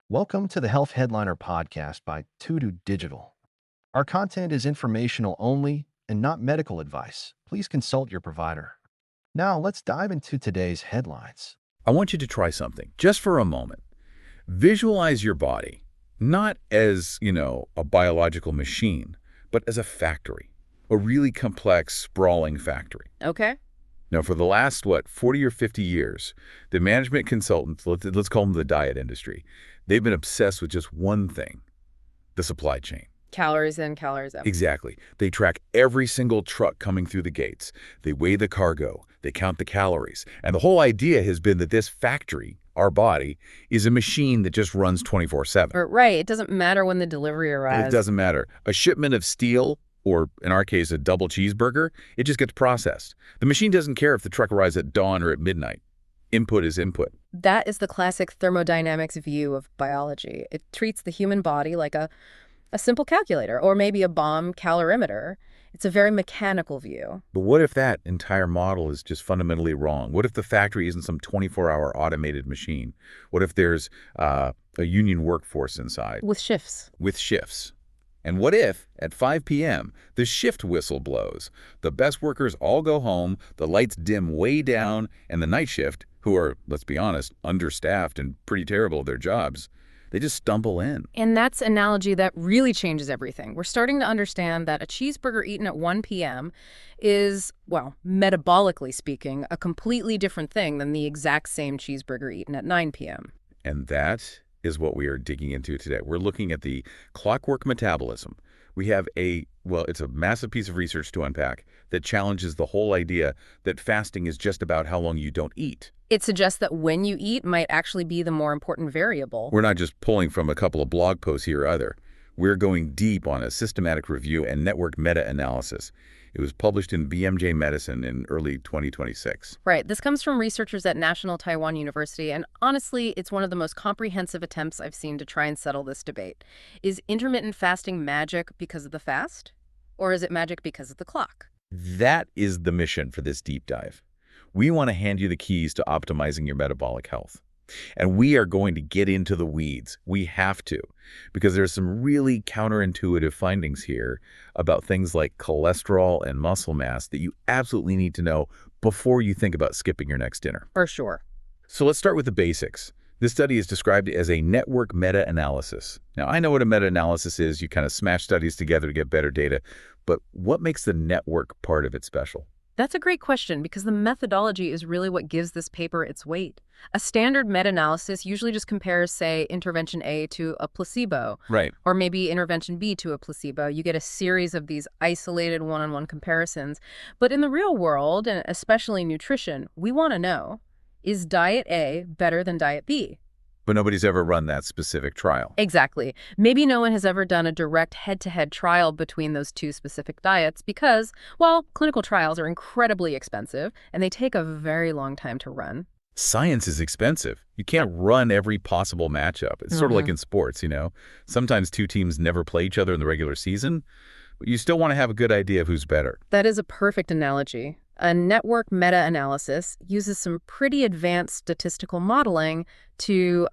Welcome to the Health Headliner podcast by Tudu Digital. Our content is informational only and not medical advice. Please consult your provider. Now, let's dive into today's headlines. I want you to try something, just for a moment. Visualize your body, not as, a biological machine, but as a factory, a really complex, sprawling factory. Okay. Now, for the last, 40 or 50 years, the management consultants, let's call them the diet industry, they've been obsessed with just one thing, the supply chain. Calories in, calories out. Exactly. They track every single truck coming through the gates. They weigh the cargo. They count the calories. And the whole idea has been that this factory, our body, is a machine that just runs 24/7. Right. It doesn't matter when the delivery arrives. It doesn't matter. A shipment of steel, or in our case, a double cheeseburger, it just gets processed. The machine doesn't care if the truck arrives at dawn or at midnight. Input is input. That is the classic thermodynamics view of biology. It treats the human body like a simple calculator or maybe a bomb calorimeter. It's a very mechanical view. But what if that entire model is just fundamentally wrong? What if the factory isn't some 24-hour automated machine? What if there's a union workforce inside? With shifts. With shifts. And what if, at 5 p.m., the shift whistle blows? The best workers all go home, the lights dim way down, and the night shift, who are, let's be honest, understaffed and pretty terrible at their jobs, they just stumble in. And that's an analogy that really changes everything. We're starting to understand that a cheeseburger eaten at 1 p.m. is, well, metabolically speaking, a completely different thing than the exact same cheeseburger eaten at 9 p.m. And that is what we are digging into today. We're looking at the clockwork metabolism. We have it's a massive piece of research to unpack that challenges the whole idea that fasting is just about how long you don't eat. It suggests that when you eat might actually be the more important variable. We're not just pulling from a couple of blog posts here either. We're going deep on a systematic review and network meta-analysis. It was published in BMJ Medicine in early 2026. Right. This comes from researchers at National Taiwan University, and honestly, it's one of the most comprehensive attempts I've seen to try and settle this debate. Is intermittent fasting magic because of the fast, or is it magic because of the clock? That is the mission for this deep dive. We want to hand you the keys to optimizing your metabolic health. And we are going to get into the weeds. We have to, because there's some really counterintuitive findings here about things like cholesterol and muscle mass that you absolutely need to know before you think about skipping your next dinner. For sure. So let's start with the basics. This study is described as a network meta-analysis. Now, I know what a meta-analysis is. You kind of smash studies together to get better data. But what makes the network part of it special? That's a great question because the methodology is really what gives this paper its weight. A standard meta-analysis usually just compares, say, intervention A to a placebo. Right. Or maybe intervention B to a placebo. You get a series of these isolated one-on-one comparisons. But in the real world, and especially nutrition, we want to know, is diet A better than diet B? But nobody's ever run that specific trial. Exactly. Maybe no one has ever done a direct head-to-head trial between those two specific diets because, well, clinical trials are incredibly expensive and they take a very long time to run. Science is expensive. You can't run every possible matchup. It's sort of like in sports, Sometimes two teams never play each other in the regular season, but you still want to have a good idea of who's better. That is a perfect analogy. A network meta-analysis uses some pretty advanced statistical modeling to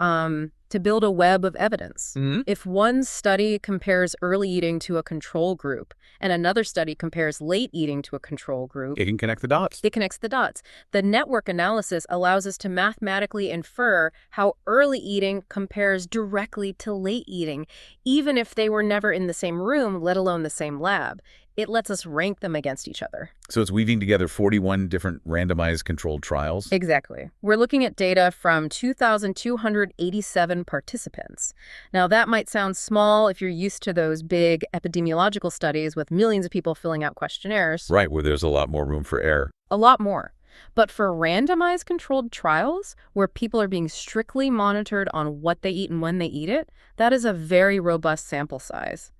build a web of evidence. Mm-hmm. If one study compares early eating to a control group and another study compares late eating to a control group, It can connect the dots. it connects the dots. The network analysis allows us to mathematically infer how early eating compares directly to late eating, even if they were never in the same room, let alone the same lab. It lets us rank them against each other. So it's weaving together 41 different randomized controlled trials? Exactly. We're looking at data from 2,287 participants. Now, that might sound small if you're used to those big epidemiological studies with millions of people filling out questionnaires. Right, where there's a lot more room for error. A lot more. But for randomized controlled trials, where people are being strictly monitored on what they eat and when they eat it, that is a very robust sample size.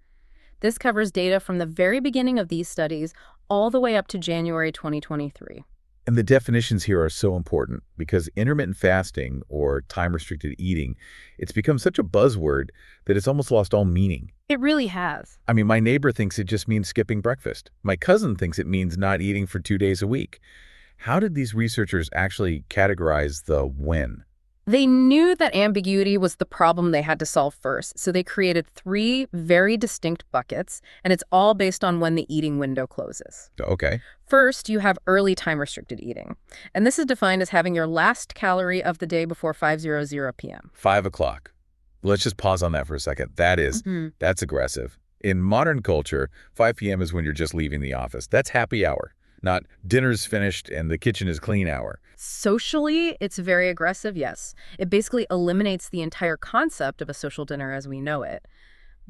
This covers data from the very beginning of these studies all the way up to January 2023. And the definitions here are so important because intermittent fasting or time-restricted eating, it's become such a buzzword that it's almost lost all meaning. It really has. I mean, my neighbor thinks it just means skipping breakfast. My cousin thinks it means not eating for 2 days a week. How did these researchers actually categorize the when? They knew that ambiguity was the problem they had to solve first, so they created 3 very distinct buckets, and it's all based on when the eating window closes. Okay. First, you have early time-restricted eating, and this is defined as having your last calorie of the day before 5:00 p.m. 5 o'clock. Let's just pause on that for a second. That's aggressive. In modern culture, 5 p.m. is when you're just leaving the office. That's happy hour, not dinner's finished and the kitchen is clean hour. Socially, it's very aggressive, yes. It basically eliminates the entire concept of a social dinner as we know it.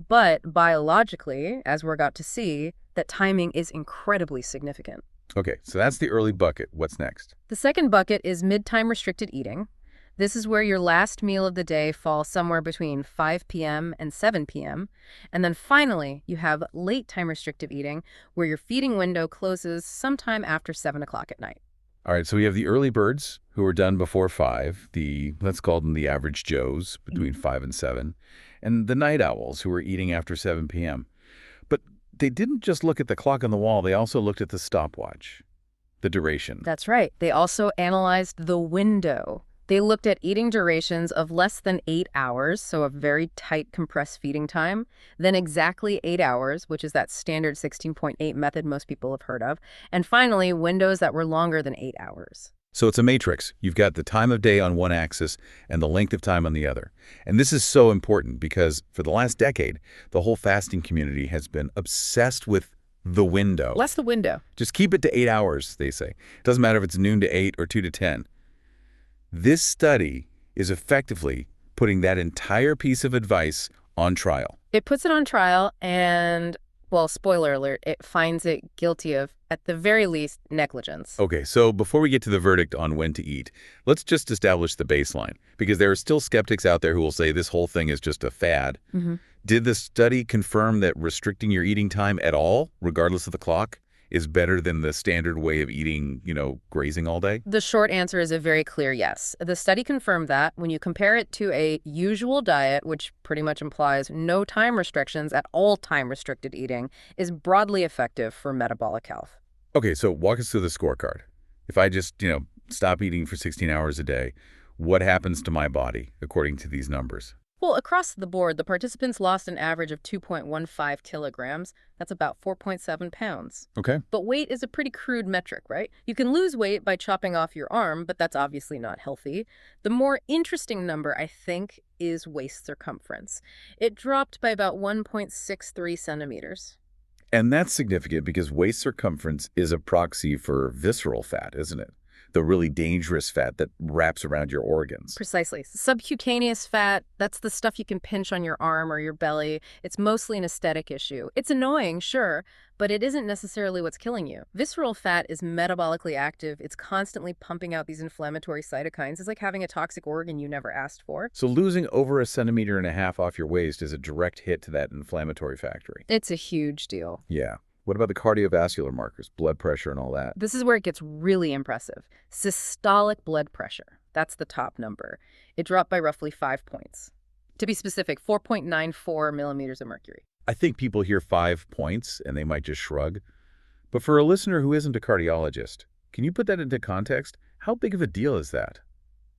But biologically, as we're about to see, that timing is incredibly significant. Okay, so that's the early bucket. What's next? The second bucket is mid-time restricted eating. This is where your last meal of the day falls somewhere between 5 p.m. and 7 p.m. And then finally, you have late time restrictive eating, where your feeding window closes sometime after 7 o'clock at night. All right, so we have the early birds who are done before 5, let's call them the average Joes between 5 and 7, and the night owls who are eating after 7 p.m. But they didn't just look at the clock on the wall, they also looked at the stopwatch, the duration. That's right. They also analyzed the window. They looked at eating durations of less than 8 hours, so a very tight compressed feeding time, then exactly 8 hours, which is that standard 16.8 method most people have heard of, and finally, windows that were longer than 8 hours. So it's a matrix. You've got the time of day on one axis and the length of time on the other. And this is so important because for the last decade, the whole fasting community has been obsessed with the window. Less the window. Just keep it to 8 hours, they say. Doesn't matter if it's noon to 8 or 2 to 10. This study is effectively putting that entire piece of advice on trial. It puts it on trial and, well, spoiler alert, it finds it guilty of, at the very least, negligence. Okay, so before we get to the verdict on when to eat, let's just establish the baseline, because there are still skeptics out there who will say this whole thing is just a fad. Did the study confirm that restricting your eating time at all, regardless of the clock, is better than the standard way of eating, grazing all day? The short answer is a very clear yes. The study confirmed that when you compare it to a usual diet, which pretty much implies no time restrictions at all time-restricted eating, is broadly effective for metabolic health. Okay, so walk us through the scorecard. If I just, stop eating for 16 hours a day, what happens to my body according to these numbers? Well, across the board, the participants lost an average of 2.15 kilograms. That's about 4.7 pounds. Okay. But weight is a pretty crude metric, right? You can lose weight by chopping off your arm, but that's obviously not healthy. The more interesting number, I think, is waist circumference. It dropped by about 1.63 centimeters. And that's significant because waist circumference is a proxy for visceral fat, isn't it? The really dangerous fat that wraps around your organs. Precisely. Subcutaneous fat, that's the stuff you can pinch on your arm or your belly. It's mostly an aesthetic issue. It's annoying, sure, but it isn't necessarily what's killing you. Visceral fat is metabolically active. It's constantly pumping out these inflammatory cytokines. It's like having a toxic organ you never asked for. So losing over 1.5 centimeters off your waist is a direct hit to that inflammatory factory. It's a huge deal. Yeah. What about the cardiovascular markers, blood pressure and all that? This is where it gets really impressive. Systolic blood pressure. That's the top number. It dropped by roughly 5 points. To be specific, 4.94 millimeters of mercury. I think people hear 5 points and they might just shrug. But for a listener who isn't a cardiologist, can you put that into context? How big of a deal is that?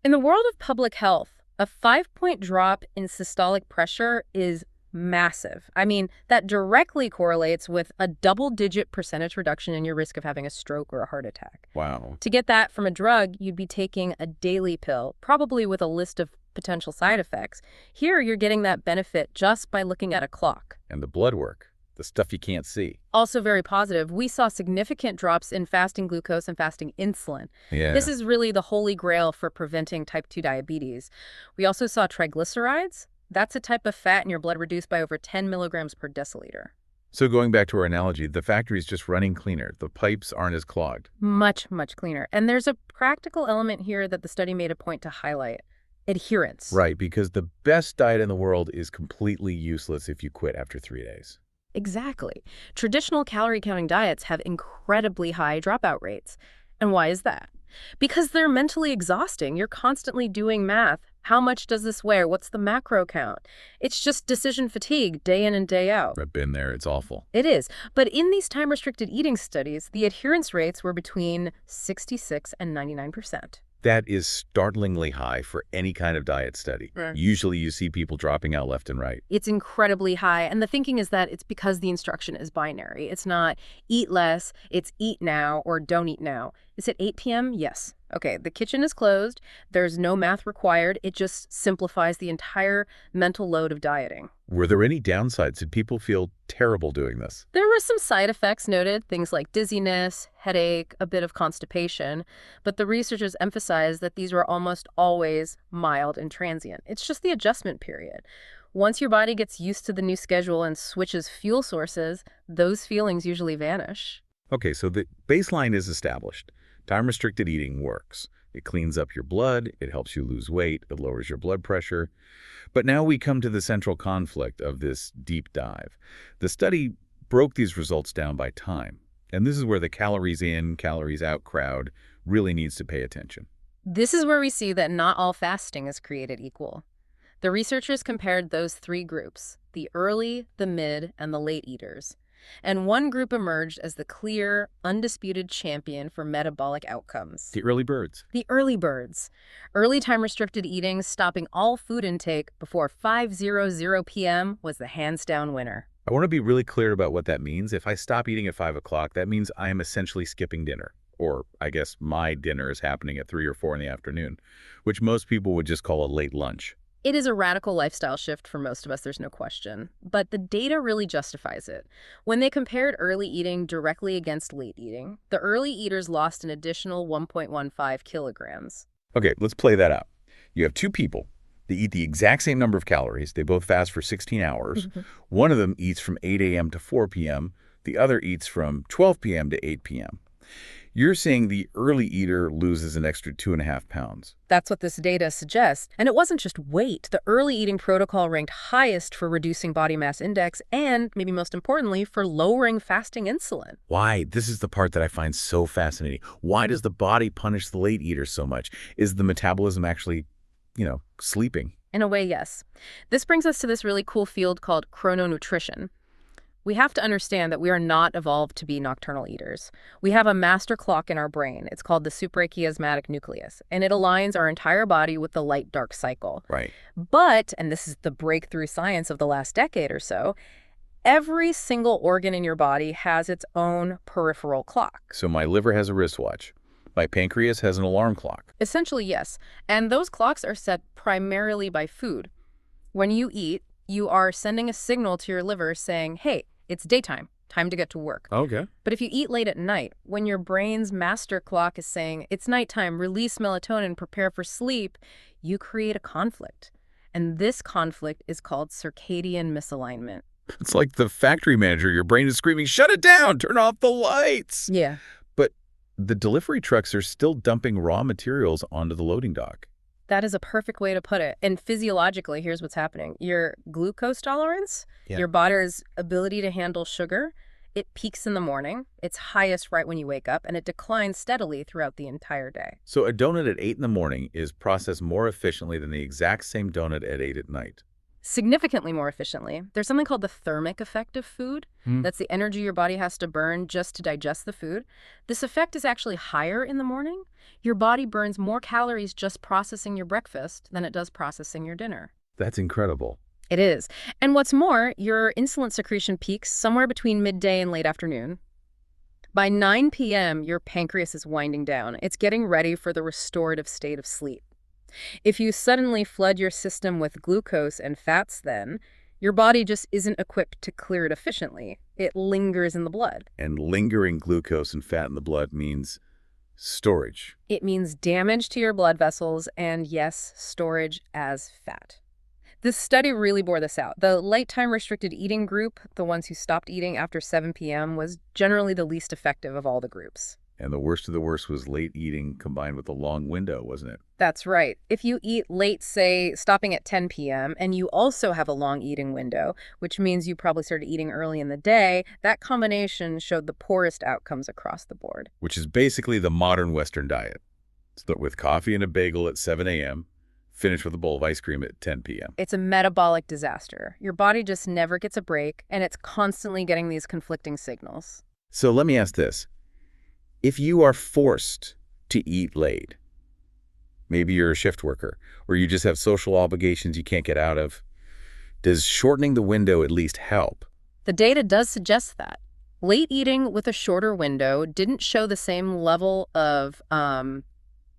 In the world of public health, a 5-point drop in systolic pressure is massive. I mean, that directly correlates with a double-digit percentage reduction in your risk of having a stroke or a heart attack. Wow. To get that from a drug, you'd be taking a daily pill, probably with a list of potential side effects. Here, you're getting that benefit just by looking at a clock. And the blood work, the stuff you can't see. Also very positive, we saw significant drops in fasting glucose and fasting insulin. Yeah. This is really the holy grail for preventing type 2 diabetes. We also saw triglycerides. That's a type of fat in your blood reduced by over 10 milligrams per deciliter. So going back to our analogy, the factory's just running cleaner. The pipes aren't as clogged. Much, much cleaner. And there's a practical element here that the study made a point to highlight. Adherence. Right, because the best diet in the world is completely useless if you quit after 3 days. Exactly. Traditional calorie-counting diets have incredibly high dropout rates. And why is that? Because they're mentally exhausting. You're constantly doing math. How much does this weigh? What's the macro count? It's just decision fatigue day in and day out. I've been there. It's awful. It is. But in these time-restricted eating studies, the adherence rates were between 66 and 99%. That is startlingly high for any kind of diet study. Right. Usually you see people dropping out left and right. It's incredibly high. And the thinking is that it's because the instruction is binary. It's not eat less, it's eat now or don't eat now. Is it 8 p.m.? Yes. Okay, the kitchen is closed. There's no math required. It just simplifies the entire mental load of dieting. Were there any downsides? Did people feel terrible doing this? There were some side effects noted, things like dizziness, headache, a bit of constipation, but the researchers emphasized that these were almost always mild and transient. It's just the adjustment period. Once your body gets used to the new schedule and switches fuel sources, those feelings usually vanish. Okay, so the baseline is established. Time-restricted eating works. It cleans up your blood, it helps you lose weight, it lowers your blood pressure. But now we come to the central conflict of this deep dive. The study broke these results down by time, and this is where the calories in, calories out crowd really needs to pay attention. This is where we see that not all fasting is created equal. The researchers compared those three groups, the early, the mid, and the late eaters. And one group emerged as the clear, undisputed champion for metabolic outcomes. The early birds. The early birds. Early time-restricted eating, stopping all food intake before 5:00 p.m. was the hands-down winner. I want to be really clear about what that means. If I stop eating at 5 o'clock, that means I am essentially skipping dinner. Or I guess my dinner is happening at 3 or 4 in the afternoon, which most people would just call a late lunch. It is a radical lifestyle shift for most of us, there's no question. But the data really justifies it. When they compared early eating directly against late eating, the early eaters lost an additional 1.15 kilograms. Okay, let's play that out. You have two people. They eat the exact same number of calories. They both fast for 16 hours. One of them eats from 8 a.m. to 4 p.m. The other eats from 12 p.m. to 8 p.m. You're saying the early eater loses an extra 2.5 pounds. That's what this data suggests. And it wasn't just weight. The early eating protocol ranked highest for reducing body mass index and, maybe most importantly, for lowering fasting insulin. Why? This is the part that I find so fascinating. Why does the body punish the late eater so much? Is the metabolism actually, sleeping? In a way, yes. This brings us to this really cool field called Chrononutrition. We have to understand that we are not evolved to be nocturnal eaters. We have a master clock in our brain. It's called the suprachiasmatic nucleus, and it aligns our entire body with the light-dark cycle. Right. But, and this is the breakthrough science of the last decade or so, every single organ in your body has its own peripheral clock. So my liver has a wristwatch. My pancreas has an alarm clock. Essentially, yes. And those clocks are set primarily by food. When you eat, you are sending a signal to your liver saying, hey, it's daytime, time to get to work. Okay. But if you eat late at night, when your brain's master clock is saying, it's nighttime, release melatonin, prepare for sleep, you create a conflict. And this conflict is called circadian misalignment. It's like the factory manager. Your brain is screaming, shut it down, turn off the lights. Yeah. But the delivery trucks are still dumping raw materials onto the loading dock. That is a perfect way to put it. And physiologically, here's what's happening. Your glucose tolerance, your body's ability to handle sugar, it peaks in the morning. It's highest right when you wake up, and it declines steadily throughout the entire day. So a donut at 8 in the morning is processed more efficiently than the exact same donut at 8 at night. Significantly more efficiently. There's something called the thermic effect of food. That's the energy your body has to burn just to digest the food. This effect is actually higher in the morning. Your body burns more calories just processing your breakfast than it does processing your dinner. That's incredible. It is. And what's more, your insulin secretion peaks somewhere between midday and late afternoon. By 9 p.m., your pancreas is winding down. It's getting ready for the restorative state of sleep. If you suddenly flood your system with glucose and fats then, your body just isn't equipped to clear it efficiently. It lingers in the blood. And lingering glucose and fat in the blood means storage. It means damage to your blood vessels and, yes, storage as fat. This study really bore this out. The late time restricted eating group, the ones who stopped eating after 7 p.m., was generally the least effective of all the groups. And the worst of the worst was late eating combined with a long window, wasn't it? That's right. If you eat late, say, stopping at 10 p.m., and you also have a long eating window, which means you probably started eating early in the day, that combination showed the poorest outcomes across the board. Which is basically the modern Western diet. Start with coffee and a bagel at 7 a.m., finish with a bowl of ice cream at 10 p.m. It's a metabolic disaster. Your body just never gets a break, and it's constantly getting these conflicting signals. So let me ask this. If you are forced to eat late, Maybe you're a shift worker, or you just have social obligations you can't get out of. Does shortening the window at least help? The data does suggest that. Late eating with a shorter window didn't show the same level of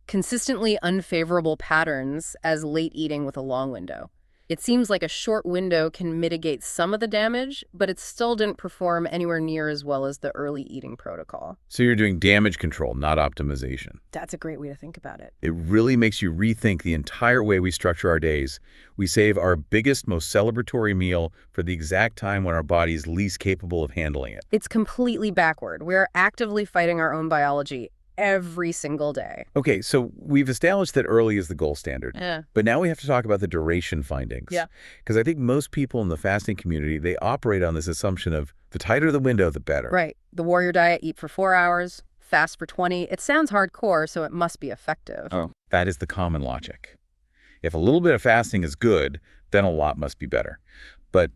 consistently unfavorable patterns as late eating with a long window. It seems like a short window can mitigate some of the damage, but it still didn't perform anywhere near as well as the early eating protocol. So you're doing damage control, not optimization. That's a great way to think about it. It really makes you rethink the entire way we structure our days. We save our biggest, most celebratory meal for the exact time when our body is least capable of handling it. It's completely backward. We're actively fighting our own biology every single day. Okay, so we've established that early is the gold standard. Yeah. But now we have to talk about the duration findings. Yeah. Because I think most people in the fasting community, they operate on this assumption of the tighter the window, the better. Right. The warrior diet, eat for 4 hours, fast for 20. It sounds hardcore, so it must be effective. Oh. That is the common logic. If a little bit of fasting is good, then a lot must be better. But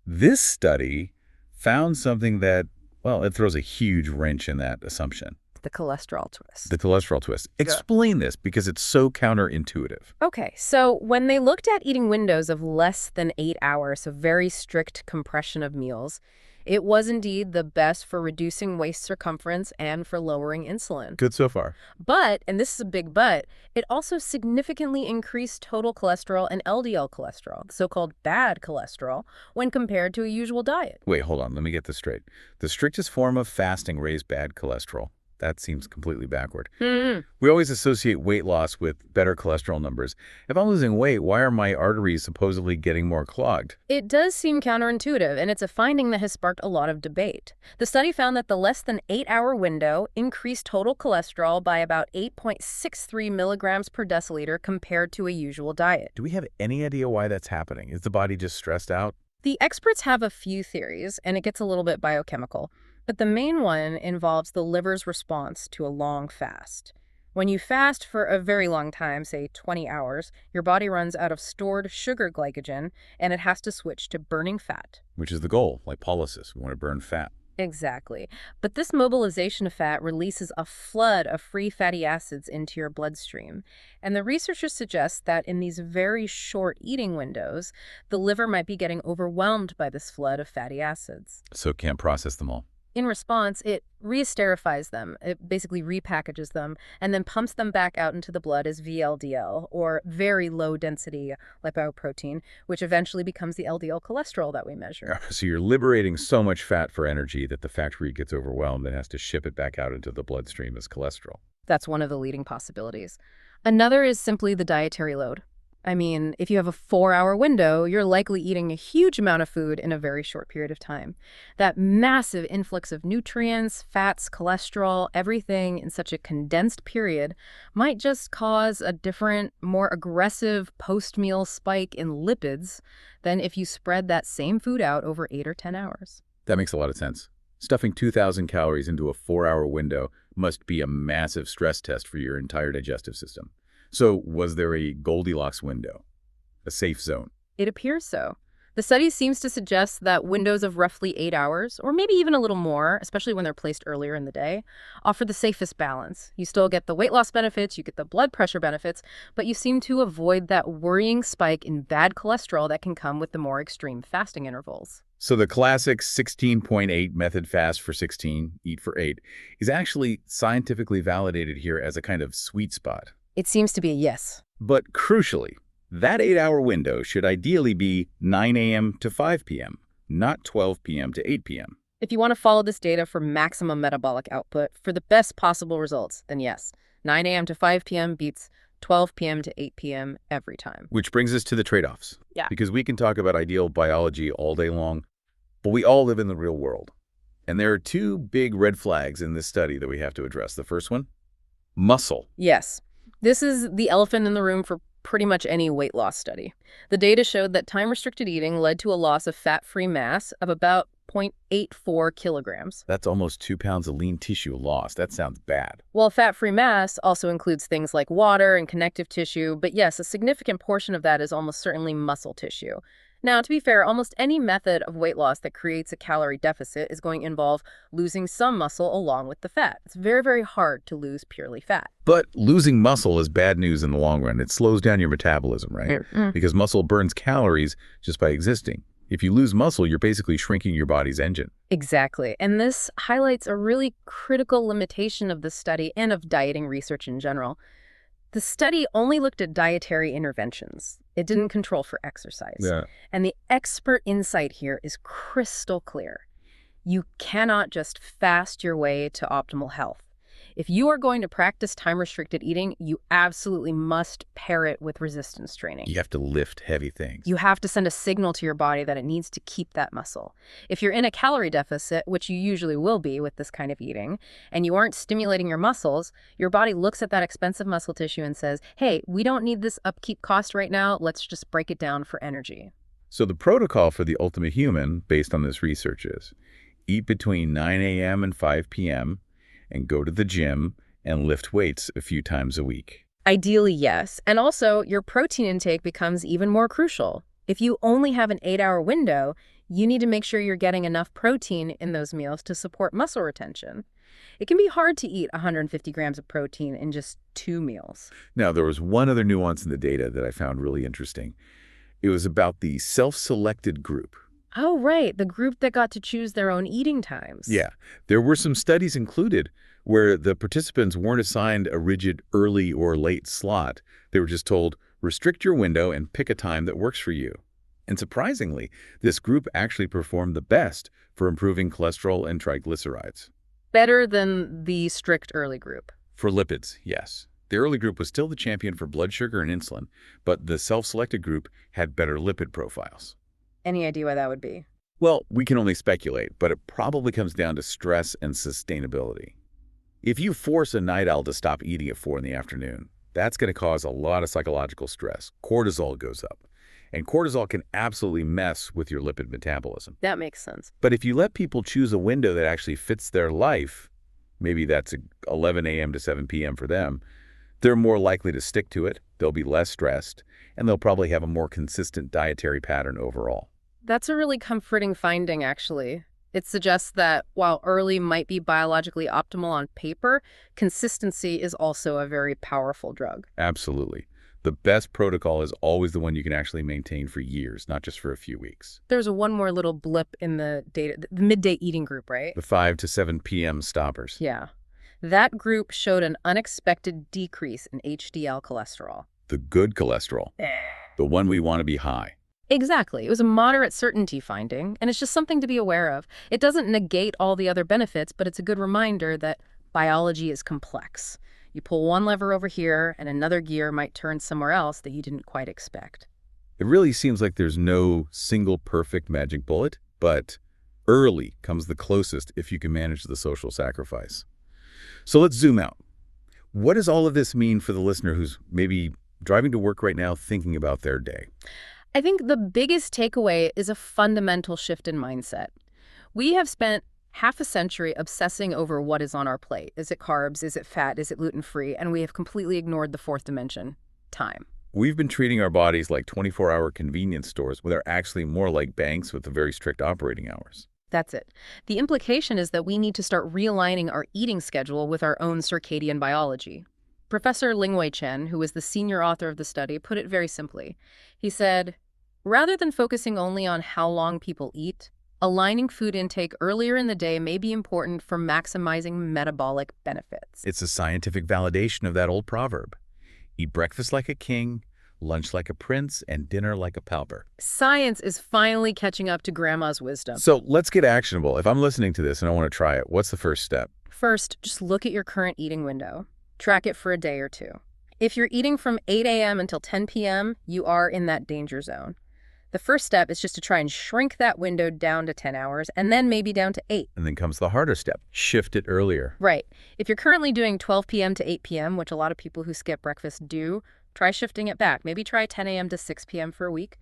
this study found something that, well, it throws a huge wrench in that assumption. The cholesterol twist. The cholesterol twist. Explain this, because it's so counterintuitive. Okay, so when they looked at eating windows of less than 8 hours, so very strict compression of meals, it was indeed the best for reducing waist circumference and for lowering insulin. Good so far. But, and this is a big but, it also significantly increased total cholesterol and LDL cholesterol, the so-called bad cholesterol, when compared to a usual diet. Wait, hold on. Let me get this straight. The strictest form of fasting raised bad cholesterol. That seems completely backward. Mm-hmm. We always associate weight loss with better cholesterol numbers. If I'm losing weight, why are my arteries supposedly getting more clogged? It does seem counterintuitive, and it's a finding that has sparked a lot of debate. The study found that the less than 8-hour window increased total cholesterol by about 8.63 milligrams per deciliter compared to a usual diet. Do we have any idea why that's happening? Is the body just stressed out? The experts have a few theories, and it gets a little bit biochemical. But the main one involves the liver's response to a long fast. When you fast for a very long time, say 20 hours, your body runs out of stored sugar glycogen, and it has to switch to burning fat. Which is the goal, lipolysis. We want to burn fat. Exactly. But this mobilization of fat releases a flood of free fatty acids into your bloodstream. And the researchers suggest that in these very short eating windows, the liver might be getting overwhelmed by this flood of fatty acids. So it can't process them all. In response, it re-esterifies them, it basically repackages them, and then pumps them back out into the blood as VLDL, or very low-density lipoprotein, which eventually becomes the LDL cholesterol that we measure. So you're liberating so much fat for energy that the factory gets overwhelmed and has to ship it back out into the bloodstream as cholesterol. That's one of the leading possibilities. Another is simply the dietary load. I mean, if you have a 4-hour window, you're likely eating a huge amount of food in a very short period of time. That massive influx of nutrients, fats, cholesterol, everything in such a condensed period might just cause a different, more aggressive post-meal spike in lipids than if you spread that same food out over 8 or 10 hours. That makes a lot of sense. Stuffing 2,000 calories into a 4-hour window must be a massive stress test for your entire digestive system. So was there a Goldilocks window, a safe zone? It appears so. The study seems to suggest that windows of roughly 8 hours, or maybe even a little more, especially when they're placed earlier in the day, offer the safest balance. You still get the weight loss benefits, you get the blood pressure benefits, but you seem to avoid that worrying spike in bad cholesterol that can come with the more extreme fasting intervals. So the classic 16.8 method, fast for 16, eat for 8, is actually scientifically validated here as a kind of sweet spot. It seems to be a yes. But crucially, that 8-hour window should ideally be 9 a.m. to 5 p.m., not 12 p.m. to 8 p.m. If you want to follow this data for maximum metabolic output for the best possible results, then yes, 9 a.m. to 5 p.m. beats 12 p.m. to 8 p.m. every time. Which brings us to the trade-offs. Yeah. Because we can talk about ideal biology all day long, but we all live in the real world. And there are two big red flags in this study that we have to address. The first one, muscle. Yes. This is the elephant in the room for pretty much any weight loss study. The data showed that time-restricted eating led to a loss of fat-free mass of about 0.84 kilograms. That's almost 2 pounds of lean tissue lost. That sounds bad. Well, fat-free mass also includes things like water and connective tissue, but yes, a significant portion of that is almost certainly muscle tissue. Now, to be fair, almost any method of weight loss that creates a calorie deficit is going to involve losing some muscle along with the fat. It's very, very hard to lose purely fat. But losing muscle is bad news in the long run. It slows down your metabolism, right? Because muscle burns calories just by existing. If you lose muscle, you're basically shrinking your body's engine. Exactly. And this highlights a really critical limitation of the study and of dieting research in general. The study only looked at dietary interventions. It didn't control for exercise. Yeah. And the expert insight here is crystal clear. You cannot just fast your way to optimal health. If you are going to practice time-restricted eating, you absolutely must pair it with resistance training. You have to lift heavy things. You have to send a signal to your body that it needs to keep that muscle. If you're in a calorie deficit, which you usually will be with this kind of eating, and you aren't stimulating your muscles, your body looks at that expensive muscle tissue and says, hey, we don't need this upkeep cost right now. Let's just break it down for energy. So the protocol for the ultimate human, based on this research, is eat between 9 a.m. and 5 p.m., and go to the gym and lift weights a few times a week. Ideally, yes. And also, your protein intake becomes even more crucial. If you only have an 8-hour window, you need to make sure you're getting enough protein in those meals to support muscle retention. It can be hard to eat 150 grams of protein in just 2 meals. Now, there was one other nuance in the data that I found really interesting. It was about the self-selected group. Oh, right. The group that got to choose their own eating times. Yeah. There were some studies included where the participants weren't assigned a rigid early or late slot. They were just told, restrict your window and pick a time that works for you. And surprisingly, this group actually performed the best for improving cholesterol and triglycerides. Better than the strict early group. For lipids, yes. The early group was still the champion for blood sugar and insulin, but the self-selected group had better lipid profiles. Any idea why that would be? Well, we can only speculate, but it probably comes down to stress and sustainability. If you force a night owl to stop eating at 4 in the afternoon, that's going to cause a lot of psychological stress. Cortisol goes up, and cortisol can absolutely mess with your lipid metabolism. That makes sense. But if you let people choose a window that actually fits their life, maybe that's 11 a.m. to 7 p.m. for them, they're more likely to stick to it, they'll be less stressed, and they'll probably have a more consistent dietary pattern overall. That's a really comforting finding, actually. It suggests that while early might be biologically optimal on paper, consistency is also a very powerful drug. Absolutely. The best protocol is always the one you can actually maintain for years, not just for a few weeks. There's one more little blip in the data, the midday eating group, right? The 5 to 7 p.m. stoppers. Yeah. That group showed an unexpected decrease in HDL cholesterol. The good cholesterol. The one we want to be high. Exactly. It was a moderate certainty finding, and it's just something to be aware of. It doesn't negate all the other benefits, but it's a good reminder that biology is complex. You pull one lever over here, and another gear might turn somewhere else that you didn't quite expect. It really seems like there's no single perfect magic bullet, but early comes the closest if you can manage the social sacrifice. So let's zoom out. What does all of this mean for the listener who's maybe driving to work right now thinking about their day? I think the biggest takeaway is a fundamental shift in mindset. We have spent half a century obsessing over what is on our plate. Is it carbs? Is it fat? Is it gluten-free? And we have completely ignored the fourth dimension, time. We've been treating our bodies like 24-hour convenience stores when they're actually more like banks with very strict operating hours. That's it. The implication is that we need to start realigning our eating schedule with our own circadian biology. Professor Lingwei Chen, who was the senior author of the study, put it very simply. He said, rather than focusing only on how long people eat, aligning food intake earlier in the day may be important for maximizing metabolic benefits. It's a scientific validation of that old proverb. Eat breakfast like a king, lunch like a prince, and dinner like a pauper. Science is finally catching up to grandma's wisdom. So let's get actionable. If I'm listening to this and I want to try it, what's the first step? First, just look at your current eating window. Track it for a day or two. If you're eating from 8 a.m. until 10 p.m., you are in that danger zone. The first step is just to try and shrink that window down to 10 hours and then maybe down to 8. And then comes the harder step. Shift it earlier. Right. If you're currently doing 12 p.m. to 8 p.m., which a lot of people who skip breakfast do, try shifting it back. Maybe try 10 a.m. to 6 p.m. for a week.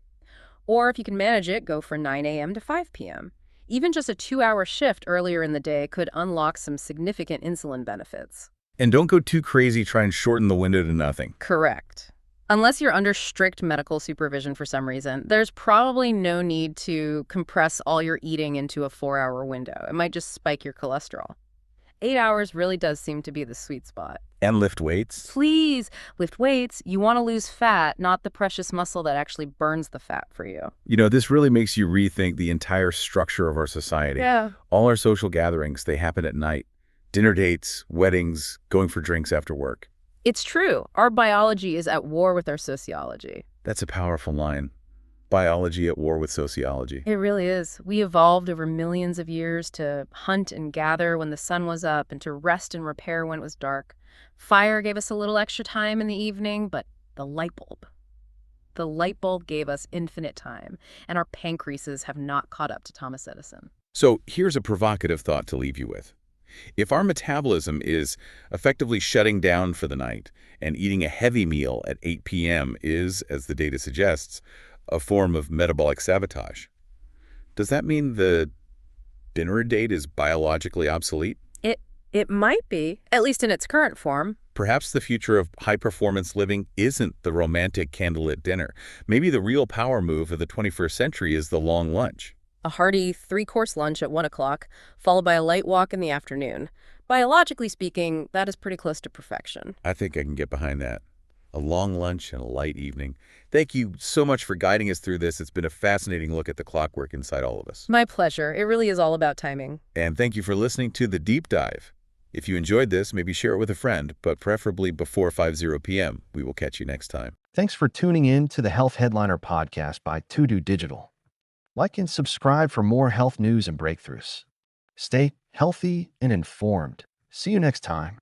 Or if you can manage it, go for 9 a.m. to 5 p.m. Even just a 2-hour shift earlier in the day could unlock some significant insulin benefits. And don't go too crazy, try and shorten the window to nothing. Correct. Unless you're under strict medical supervision for some reason, there's probably no need to compress all your eating into a 4-hour window. It might just spike your cholesterol. 8 hours really does seem to be the sweet spot. And lift weights? Please lift weights. You want to lose fat, not the precious muscle that actually burns the fat for you. You know, this really makes you rethink the entire structure of our society. Yeah. All our social gatherings, they happen at night. Dinner dates, weddings, going for drinks after work. It's true. Our biology is at war with our sociology. That's a powerful line. Biology at war with sociology. It really is. We evolved over millions of years to hunt and gather when the sun was up and to rest and repair when it was dark. Fire gave us a little extra time in the evening, but the light bulb gave us infinite time, and our pancreases have not caught up to Thomas Edison. So here's a provocative thought to leave you with. If our metabolism is effectively shutting down for the night and eating a heavy meal at 8 p.m. is, as the data suggests, a form of metabolic sabotage, does that mean the dinner date is biologically obsolete? It might be, at least in its current form. Perhaps the future of high-performance living isn't the romantic candlelit dinner. Maybe the real power move of the 21st century is the long lunch. A hearty 3-course lunch at 1 o'clock, followed by a light walk in the afternoon. Biologically speaking, that is pretty close to perfection. I think I can get behind that. A long lunch and a light evening. Thank you so much for guiding us through this. It's been a fascinating look at the clockwork inside all of us. My pleasure. It really is all about timing. And thank you for listening to The Deep Dive. If you enjoyed this, maybe share it with a friend, but preferably before 5:00 p.m. We will catch you next time. Thanks for tuning in to the Health Headliner podcast by To Digital. Like and subscribe for more health news and breakthroughs. Stay healthy and informed. See you next time.